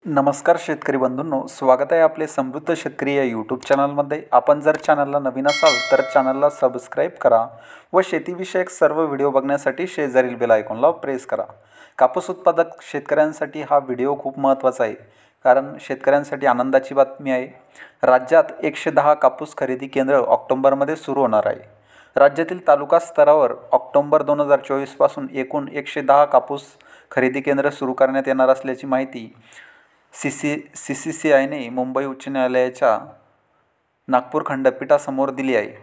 नमस्कार शेतकरी बंधूंनो, स्वागत आहे आपले समृद्ध शेतकरी या यूट्यूब चॅनलमध्ये। आपण जर चॅनलला नवीन असाल तर चॅनलला सबस्क्राईब करा व शेतीविषयक सर्व व्हिडिओ बघण्यासाठी शेजारील बेल आयकॉनला प्रेस करा। कापूस उत्पादक शेतकऱ्यांसाठी हा व्हिडिओ खूप महत्त्वाचा आहे, कारण शेतकऱ्यांसाठी आनंदाची बातमी आहे। राज्यात 110 कापूस खरेदी केंद्र ऑक्टोबरमध्ये सुरू होणार आहे। राज्यातील तालुका स्तरावर ऑक्टोबर 2024 पासून एकूण 110 कापूस खरेदी केंद्र सुरू करण्यात येणार असल्याची माहिती CCCIने मुंबई उच्च न्यायालयाच्या नागपूर खंडपीठासमोर दिली आहे।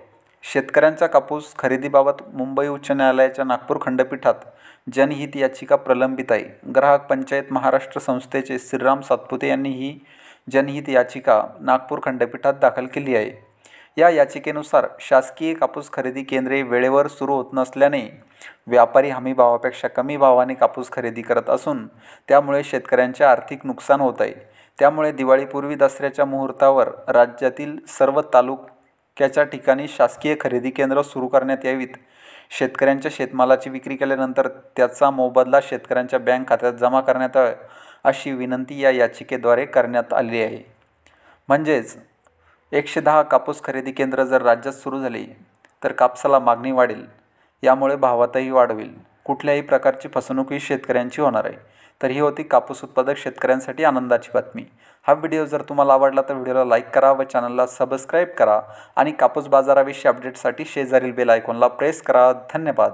शेतकऱ्यांच्या कापूस खरेदीबाबत मुंबई उच्च न्यायालयाच्या नागपूर खंडपीठात जनहित याचिका प्रलंबित आहे। ग्राहक पंचायत महाराष्ट्र संस्थेचे श्रीराम सातपुते यांनी ही जनहित याचिका नागपूर खंडपीठात दाखल केली आहे। या याचिकेनुसार शासकीय कापूस खरेदी केंद्रे वेळेवर सुरू होत नसल्याने व्यापारी हमी भावापेक्षा कमी भावाने कापूस खरेदी करत असून त्यामुळे शेतकऱ्यांचे आर्थिक नुकसान होत आहे। त्यामुळे दिवाळीपूर्वी दसऱ्याच्या मुहूर्तावर राज्यातील सर्व तालुक्याच्या ठिकाणी शासकीय खरेदी केंद्र सुरू करण्यात यावीत। शेतकऱ्यांच्या शेतमालाची विक्री केल्यानंतर त्याचा मोबदला शेतकऱ्यांच्या बँक खात्यात जमा करण्यात यावा, अशी विनंती या याचिकेद्वारे करण्यात आली आहे। म्हणजेच 110 कापूस खरेदी केंद्र जर राज्यात सुरू झाली तर कापसाला मागणी वाढेल, यामुळे भावातही वाढ होईल। कुठल्याही प्रकारची फसवणूक ही शेतकऱ्यांची होणार आहे। तर ही होती कापूस उत्पादक शेतकऱ्यांसाठी आनंदाची बातमी। हा व्हिडिओ जर तुम्हाला आवडला तर व्हिडिओला लाईक करा व चॅनलला सबस्क्राईब करा आणि कापूस बाजाराविषयी अपडेटसाठी शेजारील बेल आयकॉनला प्रेस करा। धन्यवाद।